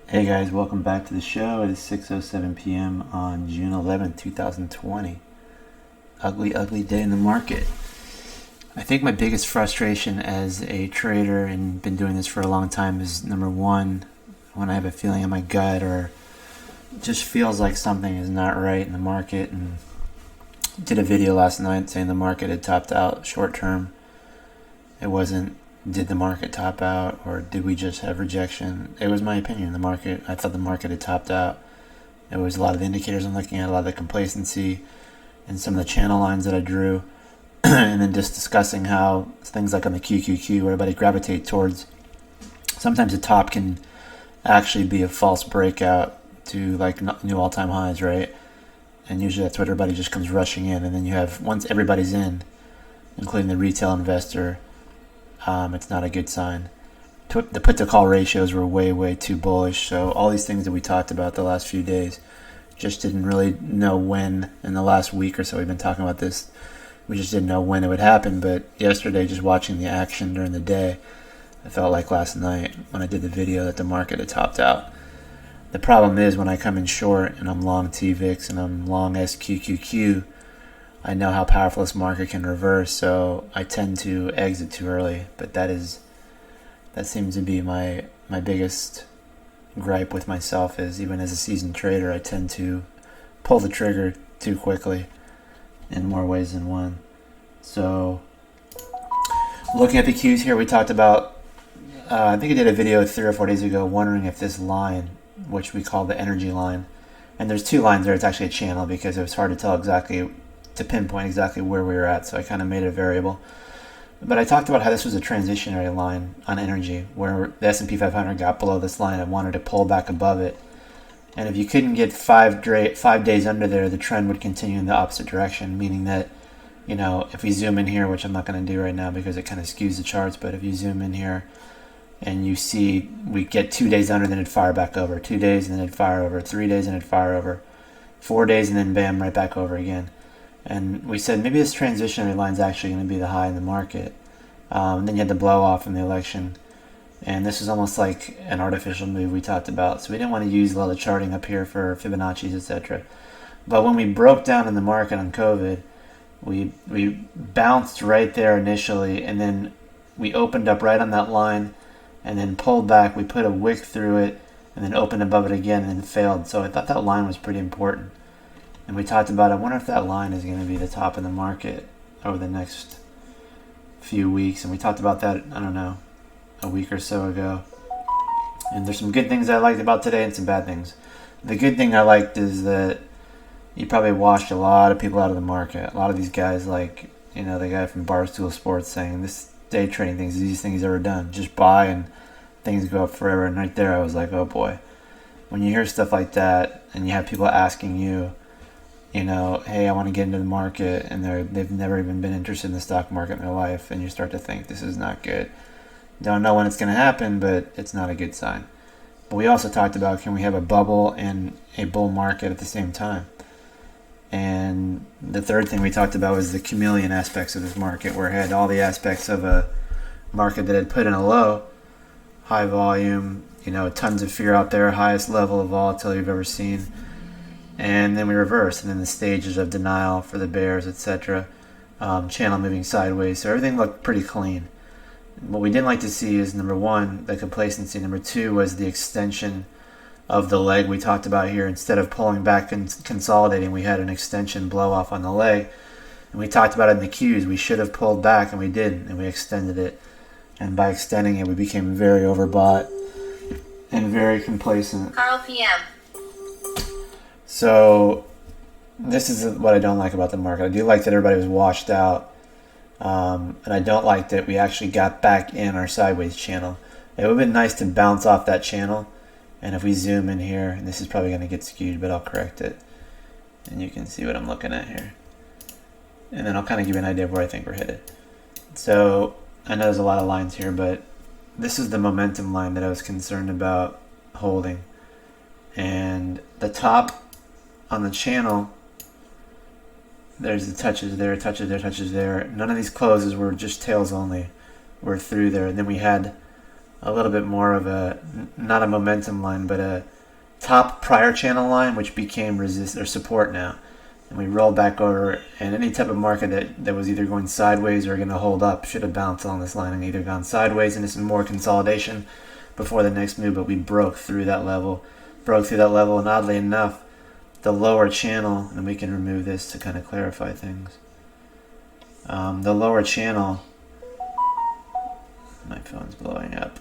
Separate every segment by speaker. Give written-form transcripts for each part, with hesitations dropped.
Speaker 1: Hey guys, welcome back to the show. It is 6:07 p.m. on June 11th, 2020. Ugly, ugly day in the market. I think my biggest frustration as a trader and been doing this for a long time is number one, when I have a feeling in my gut or just feels like something is not right in the market. And did a video last night saying the market had topped out short term. It wasn't did the market top out or did we just have rejection? It was my opinion. I thought the market had topped out. There was a lot of the indicators I'm looking at, a lot of the complacency and some of the channel lines that I drew. And then just discussing how things like on the QQQ, where everybody gravitate towards, sometimes the top can actually be a false breakout to like new all-time highs, right? And usually that's what everybody just comes rushing in. And then you have, once everybody's in, including the retail investor, it's not a good sign. The put to call ratios were way too bullish. So all these things that we talked about the last few days, just didn't really know when. In the last week or so we've been talking about this, we just didn't know when it would happen. But yesterday, just watching the action during the day, I felt like last night when I did the video that the market had topped out. The problem is when I come in short and I'm long TVIX and I'm long SQQQ, I know how powerful this market can reverse, so I tend to exit too early. But that seems to be my biggest gripe with myself, is even as a seasoned trader, I tend to pull the trigger too quickly in more ways than one. So looking at the Qs here, we talked about, I think I did a video 3 or 4 days ago wondering if this line, which we call the energy line, and there's two lines there, it's actually a channel because it was hard to tell exactly, to pinpoint exactly where we were at, so I kind of made it a variable. But I talked about how this was a transitionary line on energy, where the S&P 500 got below this line and wanted to pull back above it. And if you couldn't get 5 days under there, the trend would continue in the opposite direction, meaning that, you know, if we zoom in here, which I'm not going to do right now because it kind of skews the charts, but if you zoom in here and you see we get 2 days under, then it'd fire back over, 2 days and then it'd fire over, 3 days and it'd fire over, 4 days and then bam, right back over again. And we said maybe this transitionary line is actually going to be the high in the market. Then you had the blow off in the election. And this is almost like an artificial move we talked about. So we didn't want to use a lot of charting up here for Fibonacci's, etc. But when we broke down in the market on COVID, we bounced right there initially. And then we opened up right on that line and then pulled back. We put a wick through it and then opened above it again and then failed. So I thought that line was pretty important. And we talked about, I wonder if that line is going to be the top of the market over the next few weeks. And we talked about that, I don't know, a week or so ago. And there's some good things I liked about today and some bad things. The good thing I liked is that you probably washed a lot of people out of the market. A lot of these guys, like, you know, the guy from Barstool Sports saying this day trading thing is the easiest thing he's ever done. Just buy and things go up forever. And right there I was like, oh boy. When you hear stuff like that and you have people asking you, you know, hey, I want to get into the market, and they've never even been interested in the stock market in their life, and you start to think this is not good. Don't know when it's going to happen, but it's not a good sign. But we also talked about, can we have a bubble and a bull market at the same time? And the third thing we talked about was the chameleon aspects of this market, where it had all the aspects of a market that had put in a low, high volume, you know, tons of fear out there, highest level of volatility you've ever seen. And then we reverse, and then the stages of denial for the bears, etc. Channel moving sideways, so everything looked pretty clean. What we didn't like to see is, number one, the complacency. Number two was the extension of the leg we talked about here. Instead of pulling back and consolidating, we had an extension blow off on the leg. And we talked about it in the Qs. We should have pulled back, and we didn't, and we extended it. And by extending it, we became very overbought and very complacent.
Speaker 2: Carl PM.
Speaker 1: So this is what I don't like about the market. I do like that everybody was washed out. And I don't like that we actually got back in our sideways channel. It would have been nice to bounce off that channel. And if we zoom in here, and this is probably going to get skewed, but I'll correct it. And you can see what I'm looking at here. And then I'll kind of give you an idea of where I think we're headed. So I know there's a lot of lines here, but this is the momentum line that I was concerned about holding. And the top on the channel, there's the touches there, touches there, touches there. None of these closes were just tails only. We're through there. And then we had a little bit more of a, not a momentum line, but a top prior channel line, which became resist or support now. And we rolled back over, and any type of market that was either going sideways or going to hold up should have bounced along this line and either gone sideways into some more consolidation before the next move, but we broke through that level, and oddly enough, the lower channel, and we can remove this to kind of clarify things. The lower channel, my phone's blowing up.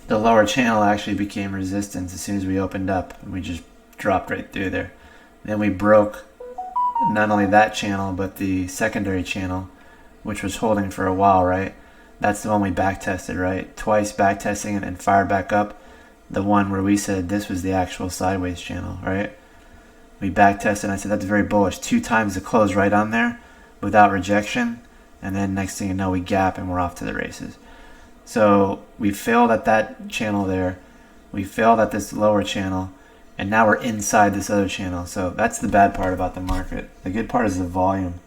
Speaker 1: The lower channel actually became resistance as soon as we opened up, and we just dropped right through there. Then we broke not only that channel, but the secondary channel, which was holding for a while, right? That's the one we back tested, right? Twice back testing it and fired back up. The one where we said this was the actual sideways channel, right? We back tested and I said that's very bullish. 2 times the close right on there without rejection. And then next thing you know, we gap and we're off to the races. So we failed at that channel there. We failed at this lower channel. And now we're inside this other channel. So that's the bad part about the market. The good part is the volume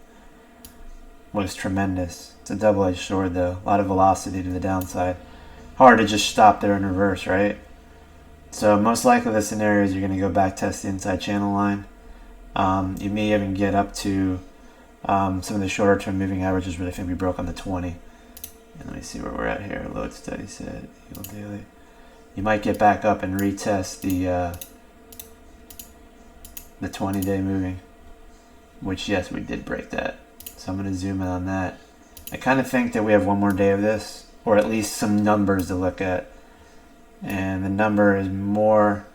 Speaker 1: was tremendous. It's a double-edged sword though. A lot of velocity to the downside. Hard to just stop there and reverse, right? So most likely the scenario is you're going to go back test the inside channel line. You may even get up to some of the shorter term moving averages where I think we broke on the 20. And let me see where we're at here. Load steady set, Eagle daily. You might get back up and retest the 20-day moving, which yes, we did break that. So I'm going to zoom in on that. I kind of think that we have one more day of this, or at least some numbers to look at. And the number is more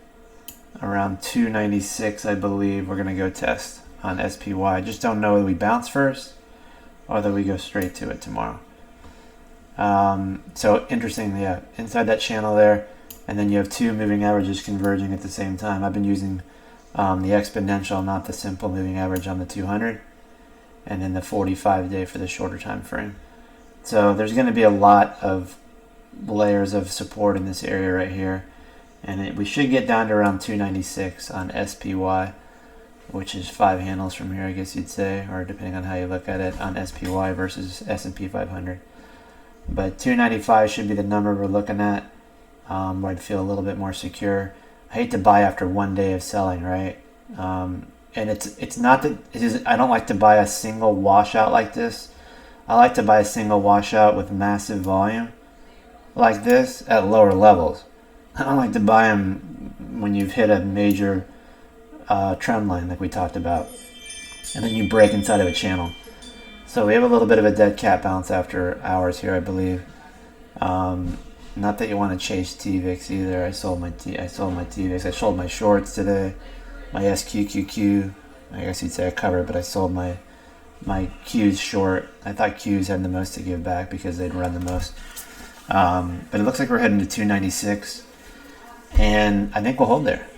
Speaker 1: around 296, I believe. We're going to go test on SPY. I just don't know whether we bounce first or that we go straight to it tomorrow. So interesting, yeah, inside that channel there, and then you have 2 moving averages converging at the same time. I've been using the exponential, not the simple moving average on the 200, and then the 45-day for the shorter time frame. So there's going to be a lot of layers of support in this area right here, and we should get down to around 296 on SPY, which is 5 handles from here, I guess you'd say, or depending on how you look at it, on SPY versus S&P 500. But 295 should be the number we're looking at, where I'd feel a little bit more secure. I hate to buy after one day of selling, right? And it's not that I don't like to buy a single washout like this. I like to buy a single washout with massive volume like this at lower levels. I don't like to buy them when you've hit a major trend line like we talked about, and then you break inside of a channel. So we have a little bit of a dead cat bounce after hours here, I believe. Not that you want to chase TVIX either. I sold my TVIX. I sold my shorts today, my SQQQ. I guess you'd say I covered, but I sold my Qs short. I thought Qs had the most to give back because they'd run the most. But it looks like we're heading to 296, and I think we'll hold there.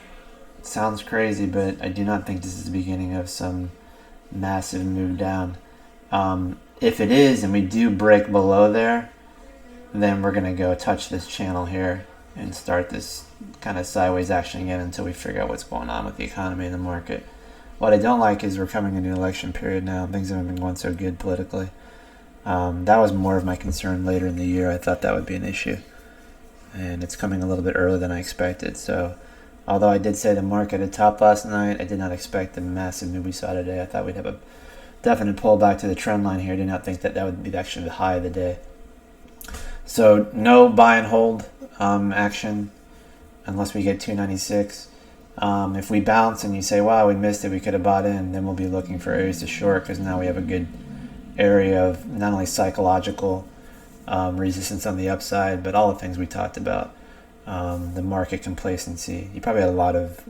Speaker 1: Sounds crazy, but I do not think this is the beginning of some massive move down. If it is, and we do break below there, then we're going to go touch this channel here and start this kind of sideways action again until we figure out what's going on with the economy and the market. What I don't like is we're coming into an election period now. Things haven't been going so good politically. That was more of my concern later in the year. I thought that would be an issue. And it's coming a little bit earlier than I expected. So although I did say the market had topped last night, I did not expect the massive move we saw today. I thought we'd have a definite pullback to the trend line here. I did not think that would be actually the high of the day. So no buy and hold action unless we get 296. If we bounce and you say, wow, we missed it, we could have bought in, then we'll be looking for areas to short, because now we have a good area of not only psychological resistance on the upside, but all the things we talked about. The market complacency. You probably had a lot of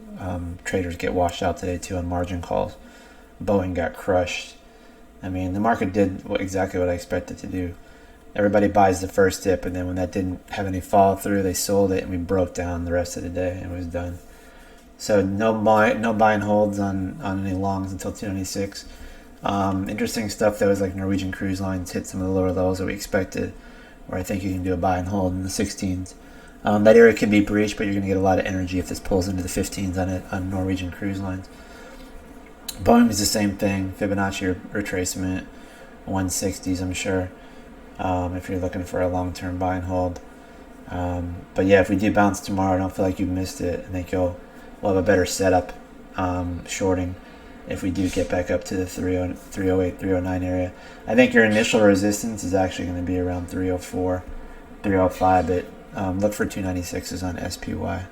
Speaker 1: traders get washed out today too on margin calls. Boeing got crushed. I mean, the market did exactly what I expected to do. Everybody buys the first dip, and then when that didn't have any follow through, they sold it, and we broke down the rest of the day, and it was done. So no buy and holds on any longs until 296. Interesting stuff though is like Norwegian Cruise Lines hit some of the lower levels that we expected, where I think you can do a buy and hold in the 16s. That area can be breached, but you're going to get a lot of energy if this pulls into the 15s on Norwegian Cruise Lines. Boeing is the same thing. Fibonacci retracement, 160s, I'm sure. If you're looking for a long-term buy and hold. But yeah, if we do bounce tomorrow, I don't feel like you missed it. I think we'll have a better setup shorting if we do get back up to the 308, 309 area. I think your initial resistance is actually going to be around 304, 305, but look for 296s on SPY.